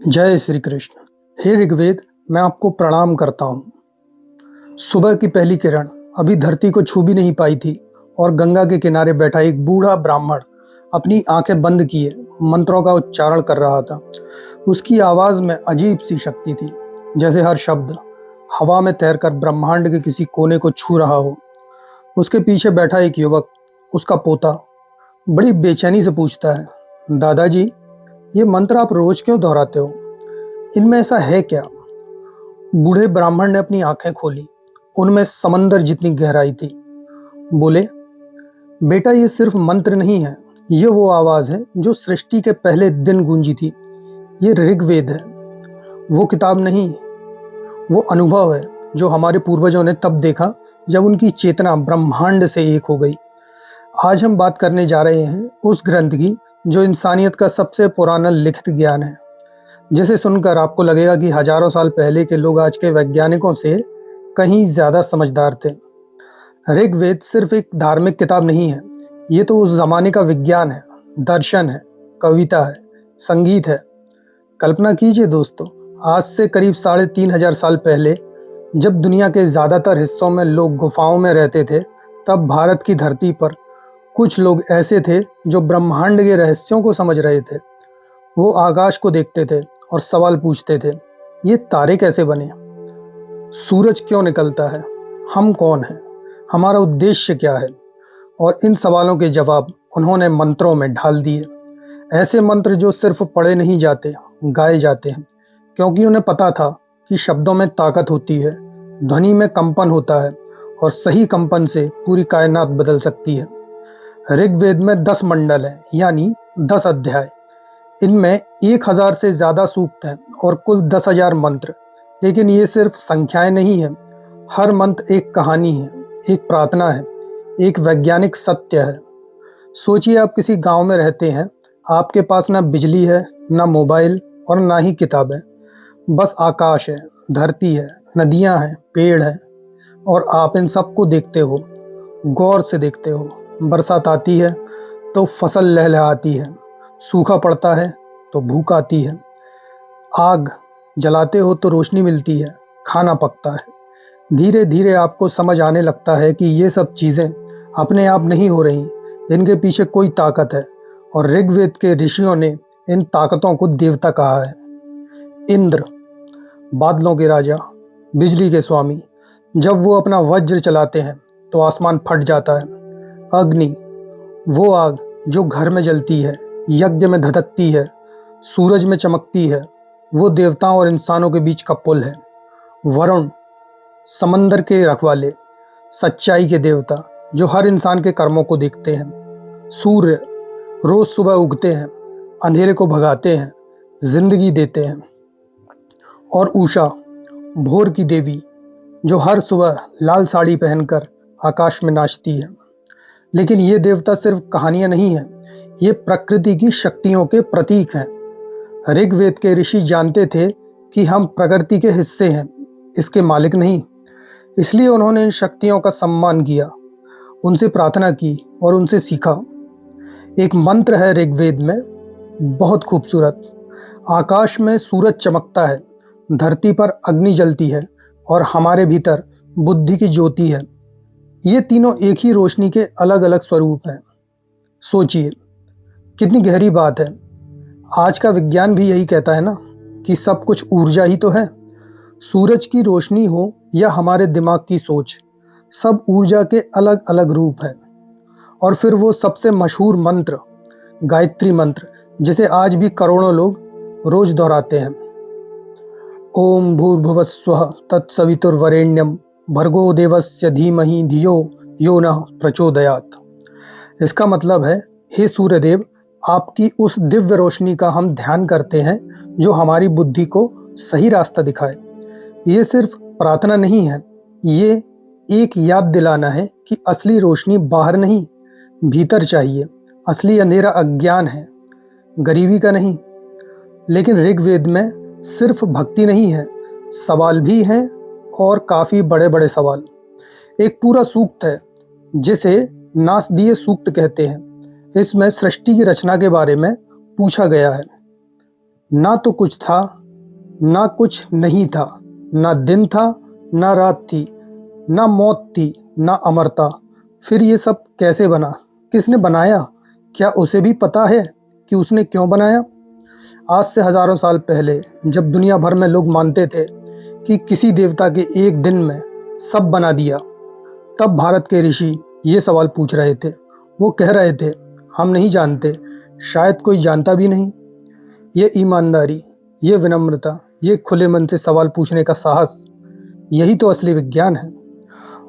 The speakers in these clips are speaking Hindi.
जय श्री कृष्ण। हे ऋग्वेद, मैं आपको प्रणाम करता हूँ। सुबह की पहली किरण अभी धरती को छू भी नहीं पाई थी और गंगा के किनारे बैठा एक बूढ़ा ब्राह्मण अपनी आंखें बंद किए मंत्रों का उच्चारण कर रहा था। उसकी आवाज में अजीब सी शक्ति थी, जैसे हर शब्द हवा में तैरकर ब्रह्मांड के किसी कोने को छू रहा हो। उसके पीछे बैठा एक युवक, उसका पोता, बड़ी बेचैनी से पूछता है, दादाजी, ये मंत्र आप रोज क्यों दोहराते हो? इनमें ऐसा है क्या? बूढ़े ब्राह्मण ने अपनी आंखें खोली। उनमें समंदर जितनी गहराई थी। बोले, बेटा, ये सिर्फ मंत्र नहीं है, ये वो आवाज है जो सृष्टि के पहले दिन गूंजी थी। ये ऋग्वेद है। वो किताब नहीं, वो अनुभव है जो हमारे पूर्वजों ने तब देखा जब उनकी चेतना ब्रह्मांड से एक हो गई। आज हम बात करने जा रहे हैं उस ग्रंथ की जो इंसानियत का सबसे पुराना लिखित ज्ञान है, जिसे सुनकर आपको लगेगा कि हजारों साल पहले के लोग आज के वैज्ञानिकों से कहीं ज्यादा समझदार थे। ऋग्वेद सिर्फ एक धार्मिक किताब नहीं है, ये तो उस जमाने का विज्ञान है, दर्शन है, कविता है, संगीत है। कल्पना कीजिए दोस्तों, आज से करीब 3,500 साल पहले जब दुनिया के ज्यादातर हिस्सों में लोग गुफाओं में रहते थे, तब भारत की धरती पर कुछ लोग ऐसे थे जो ब्रह्मांड के रहस्यों को समझ रहे थे। वो आकाश को देखते थे और सवाल पूछते थे, ये तारे कैसे बने? सूरज क्यों निकलता है? हम कौन हैं? हमारा उद्देश्य क्या है? और इन सवालों के जवाब उन्होंने मंत्रों में ढाल दिए। ऐसे मंत्र जो सिर्फ पढ़े नहीं जाते, गाए जाते हैं, क्योंकि उन्हें पता था कि शब्दों में ताकत होती है, ध्वनि में कंपन होता है और सही कंपन से पूरी कायनात बदल सकती है। ऋग्वेद में 10 मंडल हैं, यानी 10 अध्याय। इनमें 1,000 से ज्यादा सूक्त हैं और कुल 10,000 मंत्र। लेकिन ये सिर्फ संख्याएं नहीं है, हर मंत्र एक कहानी है, एक प्रार्थना है, एक वैज्ञानिक सत्य है। सोचिए, आप किसी गांव में रहते हैं, आपके पास ना बिजली है, ना मोबाइल और ना ही किताब है। बस आकाश है, धरती है, नदियां हैं, पेड़ हैं, और आप इन सबको देखते हो, गौर से देखते हो। बरसात आती है तो फसल लहलहाती है, सूखा पड़ता है तो भूख आती है, आग जलाते हो तो रोशनी मिलती है, खाना पकता है। धीरे धीरे आपको समझ आने लगता है कि ये सब चीज़ें अपने आप नहीं हो रही, इनके पीछे कोई ताकत है। और ऋग्वेद के ऋषियों ने इन ताकतों को देवता कहा है। इंद्र, बादलों के राजा, बिजली के स्वामी, जब वो अपना वज्र चलाते हैं तो आसमान फट जाता है। अग्नि, वो आग जो घर में जलती है, यज्ञ में धधकती है, सूरज में चमकती है, वो देवताओं और इंसानों के बीच का पुल है। वरुण, समंदर के रखवाले, सच्चाई के देवता जो हर इंसान के कर्मों को देखते हैं। सूर्य, रोज सुबह उगते हैं, अंधेरे को भगाते हैं, जिंदगी देते हैं। और उषा, भोर की देवी, जो हर सुबह लाल साड़ी पहनकर आकाश में नाचती है। लेकिन ये देवता सिर्फ कहानियां नहीं है, ये प्रकृति की शक्तियों के प्रतीक हैं। ऋग्वेद के ऋषि जानते थे कि हम प्रकृति के हिस्से हैं, इसके मालिक नहीं। इसलिए उन्होंने इन शक्तियों का सम्मान किया, उनसे प्रार्थना की और उनसे सीखा। एक मंत्र है ऋग्वेद में, बहुत खूबसूरत। आकाश में सूरज चमकता है, धरती पर अग्नि जलती है और हमारे भीतर बुद्धि की ज्योति है। ये तीनों एक ही रोशनी के अलग अलग स्वरूप हैं। सोचिए, कितनी गहरी बात है। आज का विज्ञान भी यही कहता है ना, कि सब कुछ ऊर्जा ही तो है। सूरज की रोशनी हो या हमारे दिमाग की सोच, सब ऊर्जा के अलग अलग रूप हैं। और फिर वो सबसे मशहूर मंत्र, गायत्री मंत्र, जिसे आज भी करोड़ों लोग रोज दोहराते हैं। ओम भूर्भुवस्वः तत्सवितुर्वरेण्यम भर्गो देवस्य धीमहि धियो यो नः प्रचोदयात्। इसका मतलब है, हे सूर्यदेव, आपकी उस दिव्य रोशनी का हम ध्यान करते हैं जो हमारी बुद्धि को सही रास्ता दिखाए। ये सिर्फ प्रार्थना नहीं है, ये एक याद दिलाना है कि असली रोशनी बाहर नहीं, भीतर चाहिए। असली अंधेरा अज्ञान है, गरीबी का नहीं। लेकिन ऋग्वेद में सिर्फ भक्ति नहीं है, सवाल भी हैं, और काफी बड़े बड़े सवाल। एक पूरा सूक्त है जिसे नासदीय सूक्त कहते हैं। इसमें सृष्टि की रचना के बारे में पूछा गया है। ना तो कुछ था, ना कुछ नहीं था, ना दिन था, ना रात थी, ना मौत थी, ना अमरता। फिर ये सब कैसे बना? किसने बनाया? क्या उसे भी पता है कि उसने क्यों बनाया? आज से हजारों साल पहले, जब दुनिया भर में लोग मानते थे कि किसी देवता के एक दिन में सब बना दिया, तब भारत के ऋषि ये सवाल पूछ रहे थे। वो कह रहे थे, हम नहीं जानते, शायद कोई जानता भी नहीं। ये ईमानदारी, ये विनम्रता, ये खुले मन से सवाल पूछने का साहस, यही तो असली विज्ञान है।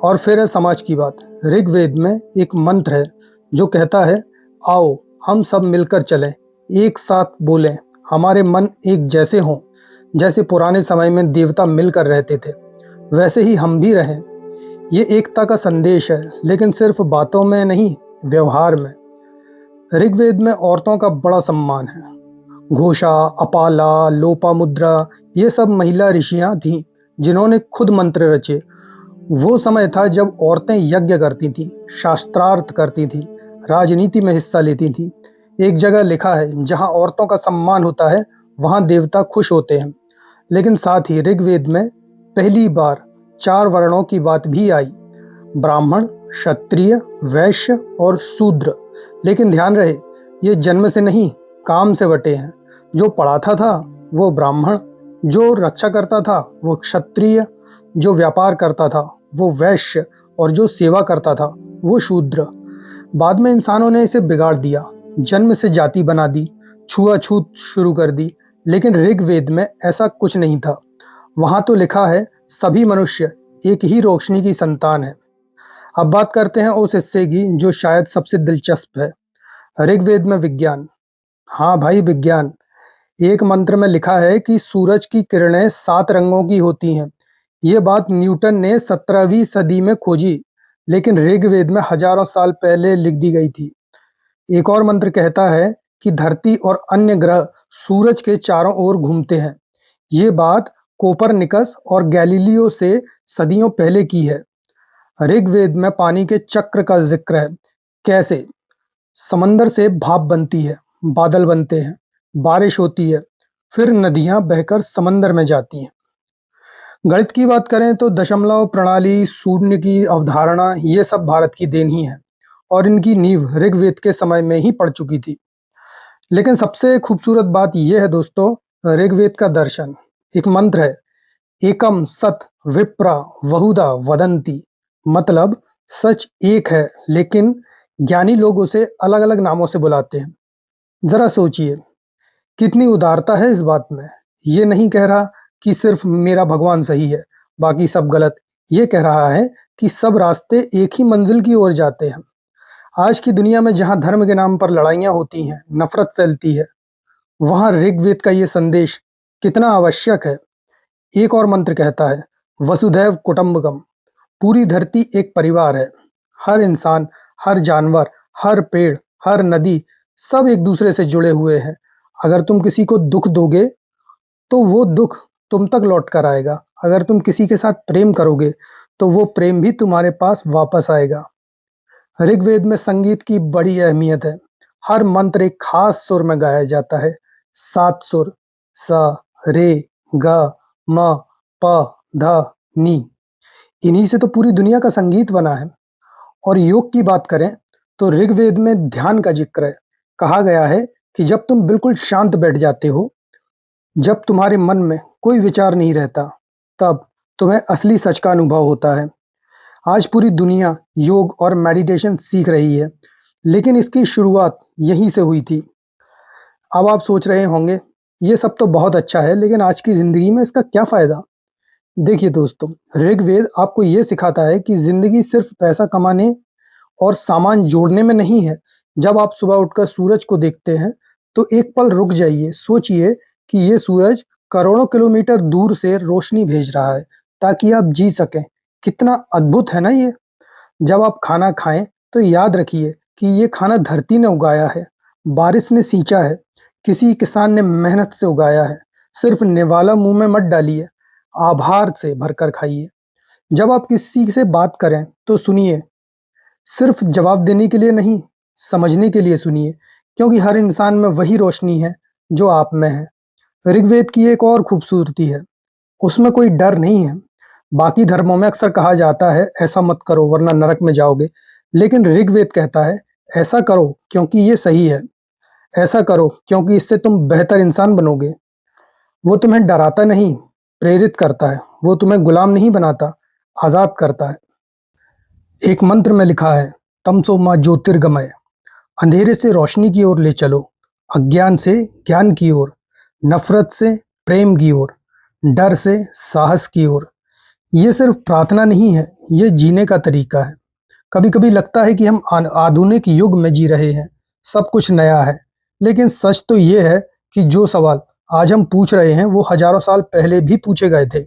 और फिर है समाज की बात। ऋग्वेद में एक मंत्र है जो कहता है, आओ हम सब मिलकर चलें, एक साथ बोलें, हमारे मन एक जैसे हों। जैसे पुराने समय में देवता मिलकर रहते थे, वैसे ही हम भी रहें। ये एकता का संदेश है, लेकिन सिर्फ बातों में नहीं, व्यवहार में। ऋग्वेद में औरतों का बड़ा सम्मान है। घोषा, अपाला, लोपामुद्रा, ये सब महिला ऋषियां थीं जिन्होंने खुद मंत्र रचे। वो समय था जब औरतें यज्ञ करती थीं, शास्त्रार्थ करती थीं, राजनीति में हिस्सा लेती थीं। एक जगह लिखा है, जहां औरतों का सम्मान होता है, वहां देवता खुश होते हैं। लेकिन साथ ही ऋग्वेद में पहली बार 4 वर्णों की बात भी आई: ब्राह्मण, क्षत्रिय, वैश्य और शूद्र। लेकिन ध्यान रहे, ये जन्म से नहीं, काम से बटे हैं। जो पढ़ाता था वो ब्राह्मण, जो रक्षा करता था वो क्षत्रिय, जो व्यापार करता था वो वैश्य, और जो सेवा करता था वो शूद्र। बाद में इंसानों ने इसे बिगाड़ दिया, जन्म से जाति बना दी, छुआछूत शुरू कर दी। लेकिन ऋग्वेद में ऐसा कुछ नहीं था। वहां तो लिखा है, सभी मनुष्य एक ही रोशनी की संतान है। अब बात करते हैं उस हिस्से की जो शायद सबसे दिलचस्प है, ऋग्वेद में विज्ञान। हाँ भाई, विज्ञान। एक मंत्र में लिखा है कि सूरज की किरणें 7 रंगों की होती हैं। ये बात न्यूटन ने 17वीं सदी में खोजी, लेकिन ऋग्वेद में हजारों साल पहले लिख दी गई थी। एक और मंत्र कहता है कि धरती और अन्य ग्रह सूरज के चारों ओर घूमते हैं। ये बात कोपरनिकस और गैलीलियो से सदियों पहले की है। ऋग्वेद में पानी के चक्र का जिक्र है। कैसे? समंदर से भाप बनती है, बादल बनते हैं, बारिश होती है, फिर नदियां बहकर समंदर में जाती हैं। गणित की बात करें तो दशमलव प्रणाली, शून्य की अवधारणा, ये सब भारत की देन ही है, और इनकी नींव ऋग्वेद के समय में ही पड़ चुकी थी। लेकिन सबसे खूबसूरत बात यह है दोस्तों, ऋग्वेद का दर्शन। एक मंत्र है, एकम सत विप्रा बहुधा वदंती। मतलब सच एक है, लेकिन ज्ञानी लोग उसे अलग अलग नामों से बुलाते हैं। जरा सोचिए, कितनी उदारता है इस बात में। ये नहीं कह रहा कि सिर्फ मेरा भगवान सही है, बाकी सब गलत। ये कह रहा है कि सब रास्ते एक ही मंजिल की ओर जाते हैं। आज की दुनिया में जहाँ धर्म के नाम पर लड़ाइयाँ होती हैं, नफरत फैलती है, वहाँ ऋग्वेद का ये संदेश कितना आवश्यक है। एक और मंत्र कहता है, वसुधैव कुटुंबकम। पूरी धरती एक परिवार है। हर इंसान, हर जानवर, हर पेड़, हर नदी, सब एक दूसरे से जुड़े हुए हैं। अगर तुम किसी को दुख दोगे तो वो दुख तुम तक लौट कर आएगा। अगर तुम किसी के साथ प्रेम करोगे तो वो प्रेम भी तुम्हारे पास वापस आएगा। ऋग्वेद में संगीत की बड़ी अहमियत है। हर मंत्र एक खास सुर में गाया जाता है। 7 सुर, सा, रे, ग, म, प, ध, नी। इन्हीं से तो पूरी दुनिया का संगीत बना है। और योग की बात करें तो ऋग्वेद में ध्यान का जिक्र है। कहा गया है कि जब तुम बिल्कुल शांत बैठ जाते हो, जब तुम्हारे मन में कोई विचार नहीं रहता, तब तुम्हें असली सच का अनुभव होता है। आज पूरी दुनिया योग और मेडिटेशन सीख रही है, लेकिन इसकी शुरुआत यहीं से हुई थी। अब आप सोच रहे होंगे, ये सब तो बहुत अच्छा है, लेकिन आज की जिंदगी में इसका क्या फायदा? देखिए दोस्तों, ऋग्वेद आपको ये सिखाता है कि जिंदगी सिर्फ पैसा कमाने और सामान जोड़ने में नहीं है। जब आप सुबह उठकर सूरज को देखते हैं, तो एक पल रुक जाइए, सोचिए कि ये सूरज करोड़ों किलोमीटर दूर से रोशनी भेज रहा है ताकि आप जी सकें। कितना अद्भुत है ना ये? जब आप खाना खाएं तो याद रखिए कि ये खाना धरती ने उगाया है, बारिश ने सींचा है, किसी किसान ने मेहनत से उगाया है। सिर्फ निवाला मुंह में मत डालिए, आभार से भरकर खाइए। जब आप किसी से बात करें तो सुनिए, सिर्फ जवाब देने के लिए नहीं, समझने के लिए सुनिए, क्योंकि हर इंसान में वही रोशनी है जो आप में है। ऋग्वेद की एक और खूबसूरती है, उसमें कोई डर नहीं है। बाकी धर्मों में अक्सर कहा जाता है ऐसा मत करो वरना नरक में जाओगे, लेकिन ऋग्वेद कहता है ऐसा करो क्योंकि ये सही है, ऐसा करो क्योंकि इससे तुम बेहतर इंसान बनोगे। वो तुम्हें डराता नहीं, प्रेरित करता है। वो तुम्हें गुलाम नहीं बनाता, आजाद करता है। एक मंत्र में लिखा है, तमसो माँ ज्योतिर्गमय, अंधेरे से रोशनी की ओर ले चलो, अज्ञान से ज्ञान की ओर, नफरत से प्रेम की ओर, डर से साहस की ओर। ये सिर्फ प्रार्थना नहीं है, ये जीने का तरीका है। कभी कभी लगता है कि हम आधुनिक युग में जी रहे हैं, सब कुछ नया है। लेकिन सच तो ये है कि जो सवाल आज हम पूछ रहे हैं वो हजारों साल पहले भी पूछे गए थे।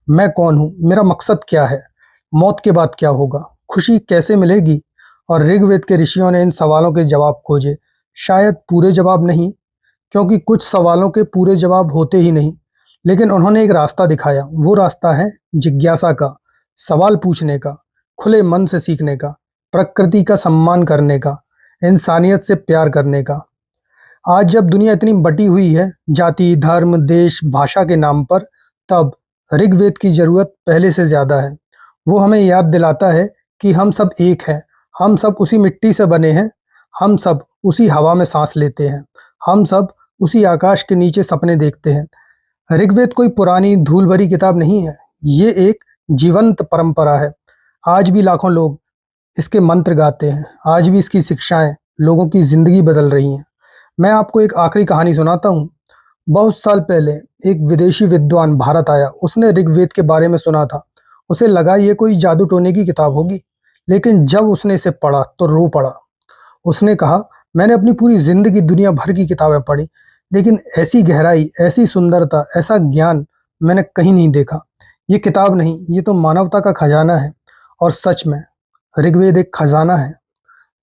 मैं कौन हूँ, मेरा मकसद क्या है, मौत के बाद क्या होगा, खुशी कैसे मिलेगी। और ऋग्वेद के ऋषियों ने इन सवालों के जवाब खोजे। शायद पूरे जवाब नहीं, क्योंकि कुछ सवालों के पूरे जवाब होते ही नहीं, लेकिन उन्होंने एक रास्ता दिखाया। वो रास्ता है जिज्ञासा का, सवाल पूछने का, खुले मन से सीखने का, प्रकृति का सम्मान करने का, इंसानियत से प्यार करने का। आज जब दुनिया इतनी बटी हुई है जाति, धर्म, देश, भाषा के नाम पर, तब ऋग्वेद की जरूरत पहले से ज्यादा है। वो हमें याद दिलाता है कि हम सब एक हैं, हम सब उसी मिट्टी से बने हैं, हम सब उसी हवा में सांस लेते हैं, हम सब उसी आकाश के नीचे सपने देखते हैं। ऋग्वेद कोई पुरानी धूल भरी किताब नहीं है, ये एक जीवंत परंपरा है। आज भी लाखों लोग इसके मंत्र गाते हैं, आज भी इसकी शिक्षाएं लोगों की जिंदगी बदल रही हैं। मैं आपको एक आखिरी कहानी सुनाता हूँ। बहुत साल पहले एक विदेशी विद्वान भारत आया। उसने ऋग्वेद के बारे में सुना था। उसे लगा ये कोई जादू टोने की किताब होगी, लेकिन जब उसने इसे पढ़ा तो रो पड़ा। उसने कहा, मैंने अपनी पूरी जिंदगी दुनिया भर की किताबें पढ़ी, लेकिन ऐसी गहराई, ऐसी सुंदरता, ऐसा ज्ञान मैंने कहीं नहीं देखा। ये किताब नहीं, ये तो मानवता का खजाना है। और सच में ऋग्वेद एक खजाना है,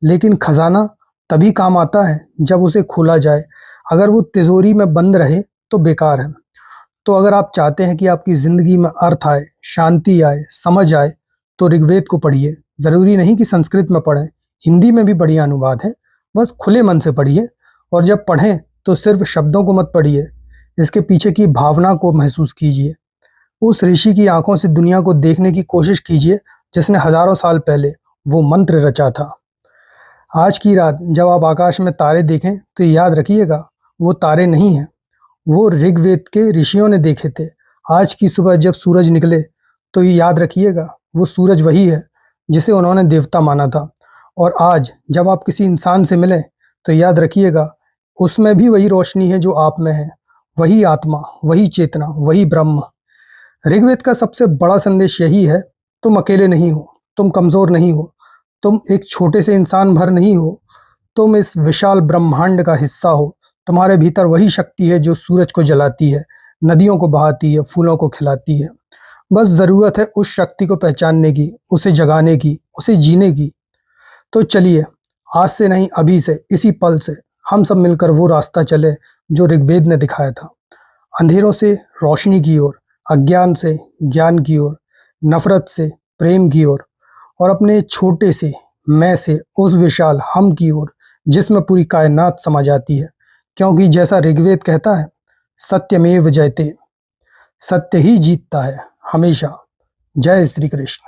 लेकिन खजाना तभी काम आता है जब उसे खोला जाए। अगर वो तिजोरी में बंद रहे तो बेकार है। तो अगर आप चाहते हैं कि आपकी जिंदगी में अर्थ आए, शांति आए, समझ आए, तो ऋग्वेद को पढ़िए। जरूरी नहीं कि संस्कृत में पढ़ें, हिंदी में भी बढ़िया अनुवाद है। बस खुले मन से पढ़िए, और जब पढ़ें तो सिर्फ शब्दों को मत पढ़िए, इसके पीछे की भावना को महसूस कीजिए। उस ऋषि की आंखों से दुनिया को देखने की कोशिश कीजिए जिसने हजारों साल पहले वो मंत्र रचा था। आज की रात जब आप आकाश में तारे देखें तो याद रखिएगा, वो तारे नहीं हैं, वो ऋग्वेद के ऋषियों ने देखे थे। आज की सुबह जब सूरज निकले तो ये याद रखिएगा, वो सूरज वही है जिसे उन्होंने देवता माना था। और आज जब आप किसी इंसान से मिलें तो याद रखिएगा, उसमें भी वही रोशनी है जो आप में है, वही आत्मा, वही चेतना, वही ब्रह्म। ऋग्वेद का सबसे बड़ा संदेश यही है, तुम अकेले नहीं हो, तुम कमजोर नहीं हो, तुम एक छोटे से इंसान भर नहीं हो, तुम इस विशाल ब्रह्मांड का हिस्सा हो। तुम्हारे भीतर वही शक्ति है जो सूरज को जलाती है, नदियों को बहाती है, फूलों को खिलाती है। बस जरूरत है उस शक्ति को पहचानने की, उसे जगाने की, उसे जीने की। तो चलिए, आज से नहीं, अभी से, इसी पल से हम सब मिलकर वो रास्ता चले जो ऋग्वेद ने दिखाया था। अंधेरों से रोशनी की ओर, अज्ञान से ज्ञान की ओर, नफरत से प्रेम की ओर, और अपने छोटे से मैं से उस विशाल हम की ओर जिसमें पूरी कायनात समा जाती है। क्योंकि जैसा ऋग्वेद कहता है, सत्यमेव जयते, सत्य ही जीतता है हमेशा। जय श्री कृष्ण।